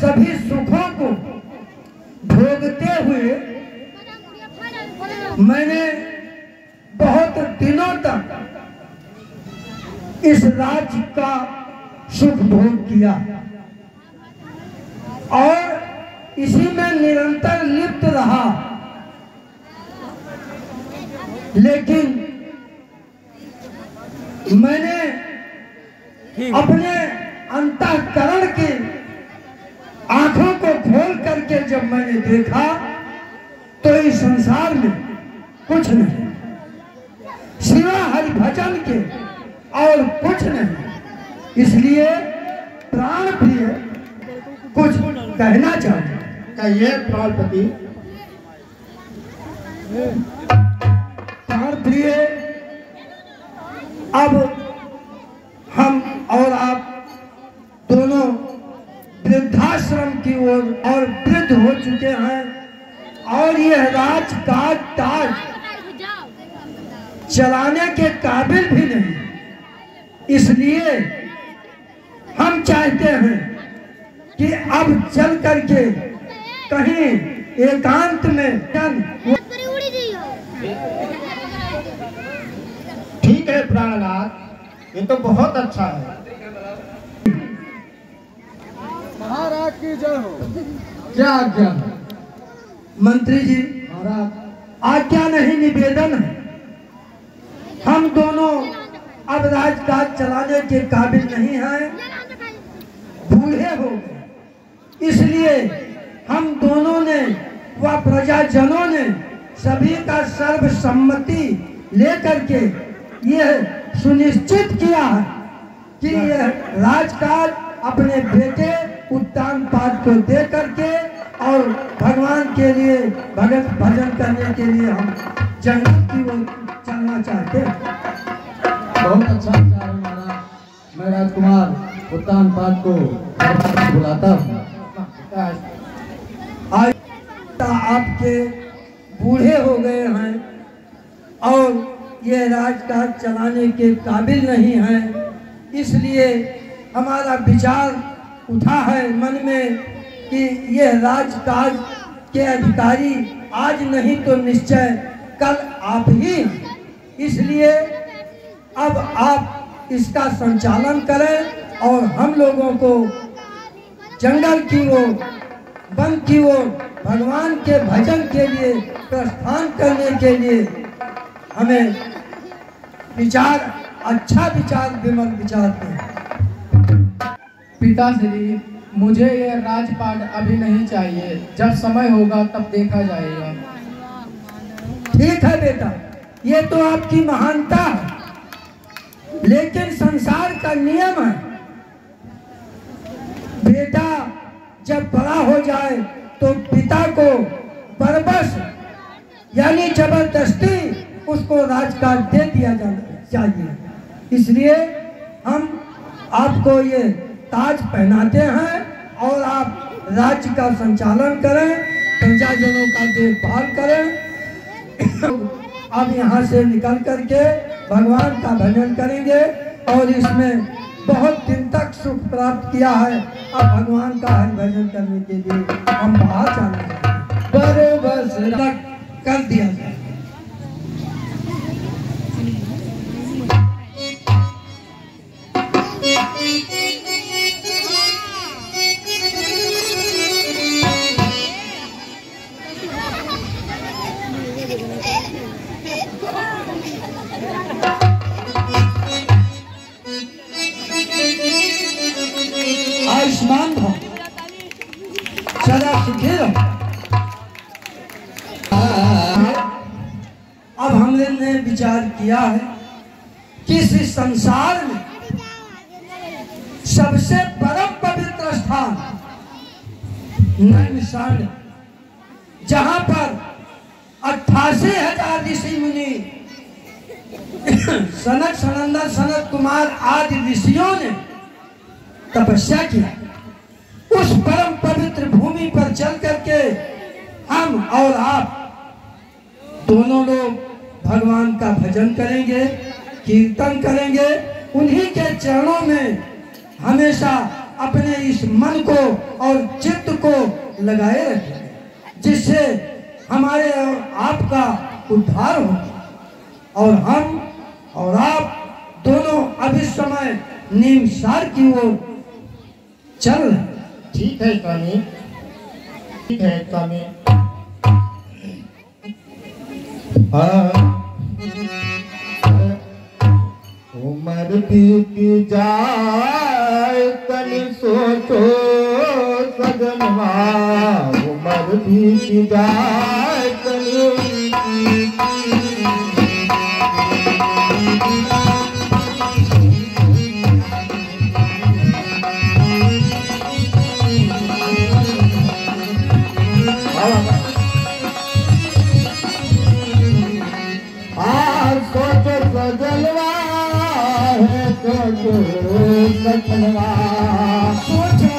सभी सुखों को भोगते हुए मैंने बहुत दिनों तक इस राज्य का सुख भोग किया और इसी में निरंतर लिप्त रहा। लेकिन मैंने अपने अंतःकरण की आंखों को खोल करके जब मैंने देखा तो इस संसार में कुछ नहीं सिवा हरि भजन के और कुछ नहीं। इसलिए प्राण प्रिय कुछ कहना चाहते कहिए प्राणपति। प्राण प्रिय, अब हम और आप दोनों वृद्धाश्रम की ओर और वृद्ध हो चुके हैं और यह राजकाज ताज चलाने के काबिल भी नहीं। इसलिए हम चाहते हैं कि अब चल करके कहीं एकांत में ठीक है प्राणनाथ, ये तो बहुत अच्छा है। महाराज की जय हो। क्या आज्ञा? मंत्री जी महाराज, आज्ञा नहीं निवेदन है। हम दोनों अब राजकाज चलाने के काबिल नहीं हैं, बूढ़े हो गए। इसलिए हम दोनों ने व प्रजाजनों ने सभी का सर्वसम्मति लेकर के यह सुनिश्चित किया है कि यह राजकाज अपने बेटे उत्तानपाद को दे करके और भगवान के लिए भजन करने के लिए हम जंगल की ओर चलना चाहते हैं। बहुत अच्छा विचार है महाराज। मैं राजकुमार उत्तानपाद को बुलाता हूँ। आज आपके बूढ़े हो गए हैं और ये राजकाज चलाने के काबिल नहीं हैं। इसलिए हमारा विचार उठा है मन में कि यह राजकाज के अधिकारी आज नहीं तो निश्चय कल आप ही। इसलिए अब आप इसका संचालन करें और हम लोगों को जंगल की ओर, वन की ओर भगवान के भजन के लिए प्रस्थान करने के लिए हमें विचार, अच्छा विचार, विमल विचार दें। पिताश्री, मुझे यह राजपाट अभी नहीं चाहिए। जब समय होगा तब देखा जाएगा। ठीक है बेटा, ये तो आपकी महानता है, लेकिन संसार का नियम है। बेटा जब बड़ा हो जाए तो पिता को बरबस यानी जबरदस्ती उसको राजकाज दे दिया जाना चाहिए। इसलिए हम आपको ये ताज पहनाते हैं और आप राज्य का संचालन करें, प्रजाजनों का देखभाल करें। अब यहाँ से निकल करके भगवान का भजन करेंगे और इसमें बहुत दिन तक सुख प्राप्त किया है। अब भगवान का हरि भजन करने के लिए हम बाहर जाना बरबस तक कर दिया जाए। आयुष्मान भव, सदा सुखी रहो। अब हमने विचार किया है कि इस संसार में सबसे परम पवित्र स्थान नैमिषारण्य, जहां पर 88,000 ऋषि मुनि, सनक सनंदन सनत कुमार आदि ऋषियों ने तपस्या किया, उस परम पवित्र भूमि पर चल करके हम और आप दोनों लोग भगवान का भजन करेंगे, कीर्तन करेंगे, उन्हीं के चरणों में हमेशा अपने इस मन को और चित्त को लगाए रखें, जिससे हमारे और आपका उद्धार हो और हम और आप दोनों अब इस समय नीमसार की ओर चल रहे हैं। ठीक है स्वामी, ठीक है स्वामी। उम्र बीत जाए तनि सोचो सजनवा, उम्र बीत जाए तनि। सजनवा सोचो सजनवा है, सोचो सजनवा सोचो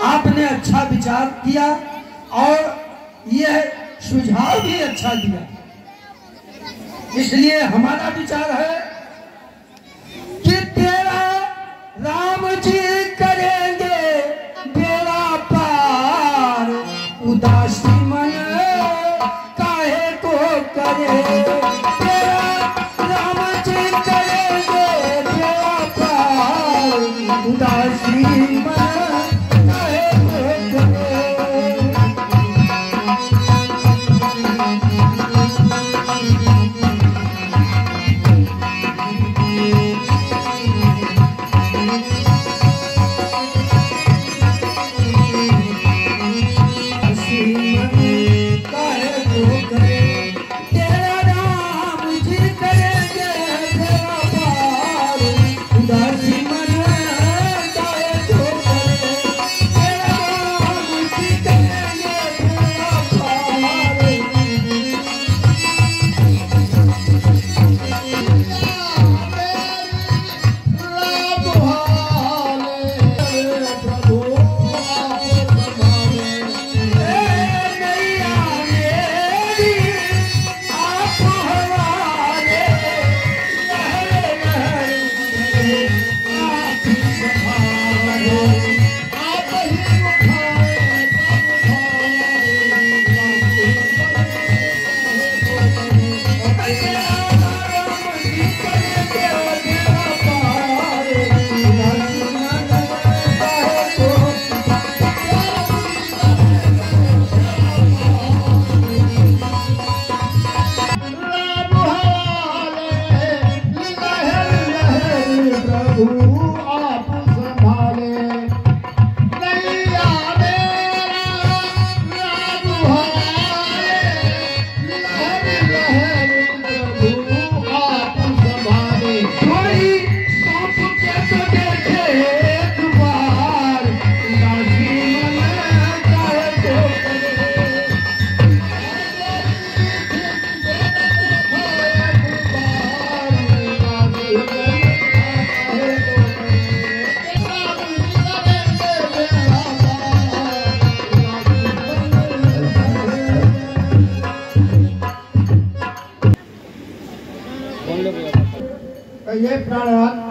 आपने अच्छा विचार किया और यह सुझाव भी अच्छा दिया, इसलिए हमारा विचार है कि तेरा राम जी करेंगे बेड़ा पार, उदासी मन काहे को करे। तेरा राम जी करेंगे बेड़ा पार, उदासी मन काहे को करे।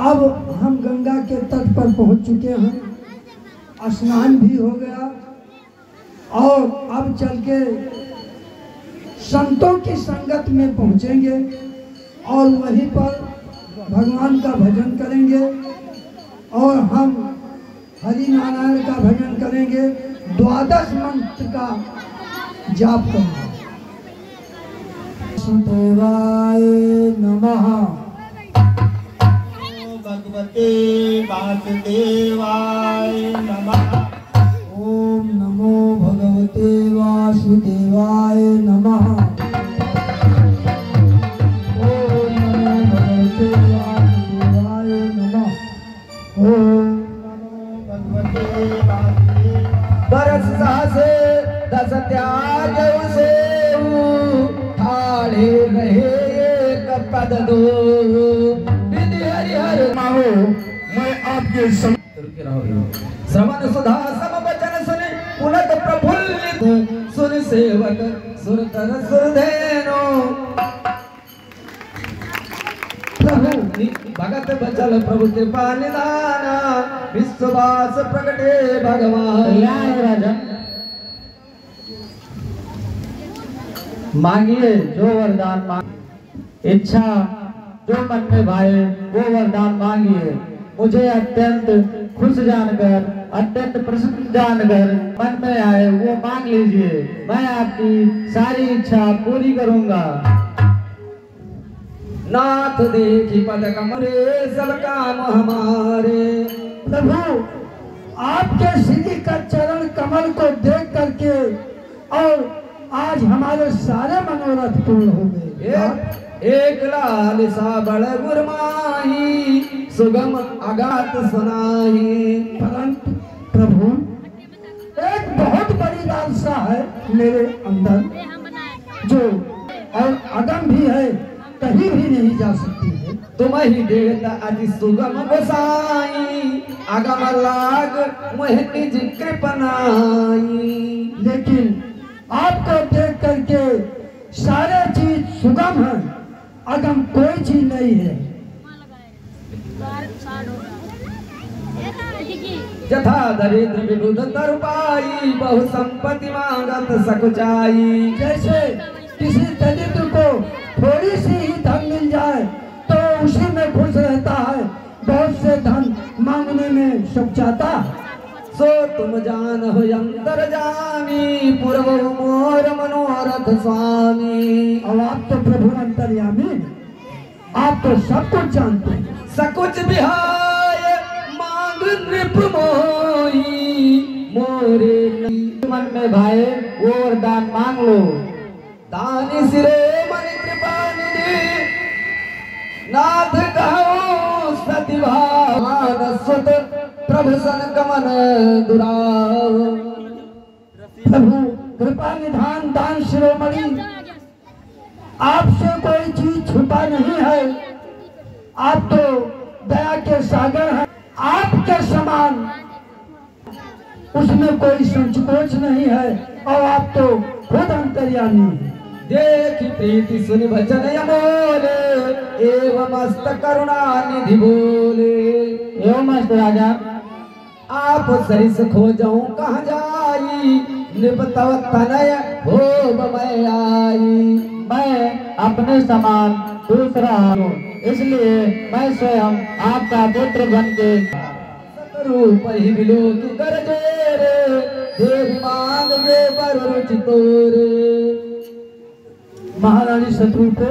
अब हम गंगा के तट पर पहुंच चुके हैं, स्नान भी हो गया और अब चल के संतों की संगत में पहुंचेंगे और वहीं पर भगवान का भजन करेंगे और हम हरि नारायण का भजन करेंगे, 12 मंत्र का जाप करेंगे। वासुदेवाय नमः। भगवते वासुदेवाय नमः। ओम नमो भगवते वासुदेवाय नमः। ओम नमो भगवते वासुदेवाय नमः। ओम नमो भगवते वासुदेवाय। बरस सासे दस त्याग उसे ठाड़े रहे कहो मैं आपके श्रवण सुधा सम वचन सुनि पुलक प्रफुल्लित सुन सेवक सुरतर सुरधेनो प्रभु भगत बचल प्रभु कृपा निदाना विश्वास प्रकटे भगवान। राजन मांगिए जो वरदान मांग, इच्छा जो मन में भाए वो वरदान मांगिए। मुझे अत्यंत खुश जानकर, अत्यंत प्रसन्न जानकर मन में आए वो मांग लीजिए। मैं आपकी सारी इच्छा पूरी करूंगा। नाथ देखी पद कमरे सब काम हमारे। प्रभु आपके श्री का चरण कमल को देख करके और आज हमारे सारे मनोरथ पूर्ण हो गए। एक लाल सा बड़ गुरमाही सुगम अगात सुनाही। परंतु प्रभु एक बहुत बड़ी लालसा है मेरे अंदर जो और अगम भी है, कहीं भी नहीं जा सकती है। तुम ही देता अति सुगम गोसाई अगम लाग मोह निज कृपनाई। लेकिन आपको देख करके सारे चीज सुगम है, अगम कोई चीज नहीं है। जथा दरिद्र विबुध तरुपाई बहु संपत्ति मांगत सकुचाई। जैसे किसी दरिद्र को थोड़ी सी ही धन मिल जाए तो उसी में खुश रहता है, बहुत से धन मांगने में सकुचाता। सो तुम जान हो अंतर जामी पूर्व मोर मनोरथ स्वामी। और आप तो प्रभु अंतर्यामी, आप तो सब कुछ जानते हैं। सकुच बिहाय मांग नृप मोही मोरे मन में भाए वो वरदान मांग लो। दानी सिरे मन कृपा निधि नाथ कहो सतिभान सुत प्रभु सन कमन दुराव। प्रभु कृपा निधान दान शिरोमणि, आपसे कोई चीज छुपा नहीं है। आप तो दया के सागर हैं, आपके समान उसमें कोई संकोच नहीं है और आप तो खुद अंतर्यामी हैं। देखी प्रीति सुनि वचन अमोले एवं मस्त करुणा निधि बोले। एवं मस्त राजा आप सरिस खोजऊं कहाँ जाई नृप तव तनय हो मैं आई। मैं अपने समान दूसरा हूँ, इसलिए मैं स्वयं आपका पुत्र बन के रूप ही बिलो की गरजे रे देव मांग दे पर रुचि तोरे। महारानी शत्रुपे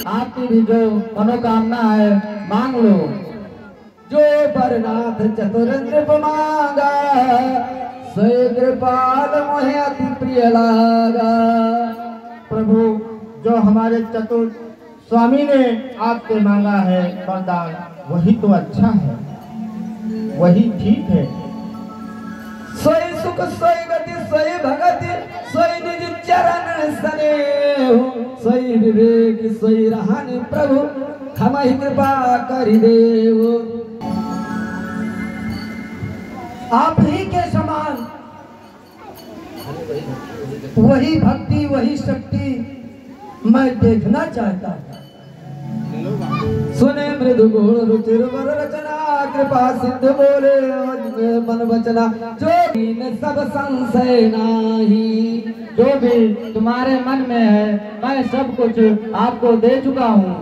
आपकी भी जो मनोकामना है मांग लो। जो परनाथ चतुर नृप मांगा सोई कृपाल मोहे अति प्रिय लागा। प्रभु जो हमारे चतुर स्वामी ने आपसे मांगा है वरदान वही तो अच्छा है, वही ठीक है। सोई सुख सोई गति सोई भगति सोई निज चरण स्नेह सोई विवेक सोई रहन प्रभु हमहि कृपा करि देव। आप ही के समान वही भक्ति वही शक्ति मैं देखना चाहता था। सुने मृदु गुण रुचिर वर रचना कृपा सिद्ध बोले मन वचना। जो कीन सब संशय नाही। जो भी तुम्हारे मन में है मैं सब कुछ आपको दे चुका हूँ,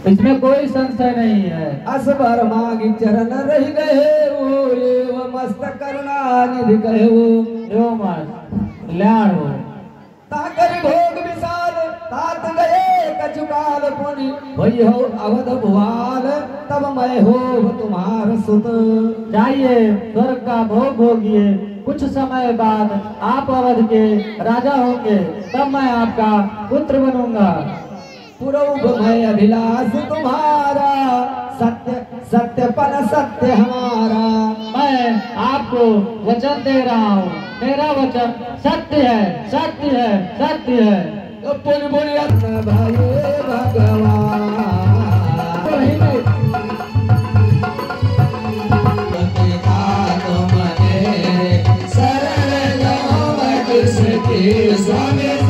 इसमें कोई संशय नहीं है। असबर मागी चरण रह गए एवं मस्त करुणा निधि कहे एवं मस्त कल्याण हो। ताकर भोग विशाल तात गए कचुकाल पुनि भई हो अवध भुआल तब मैं हो तुम्हार सुत। जाइए स्वर्ग का भोग भोगिए, कुछ समय बाद आप अवध के राजा होंगे, तब मैं आपका पुत्र बनूंगा। पुरौब मैं अभिलाष तुम्हारा सत्य सत्यपन सत्य हमारा। मैं आपको वचन दे रहा हूँ, मेरा वचन सत्य है, सत्य है, सत्य है। बोले बोले भाई भगवान स्वामी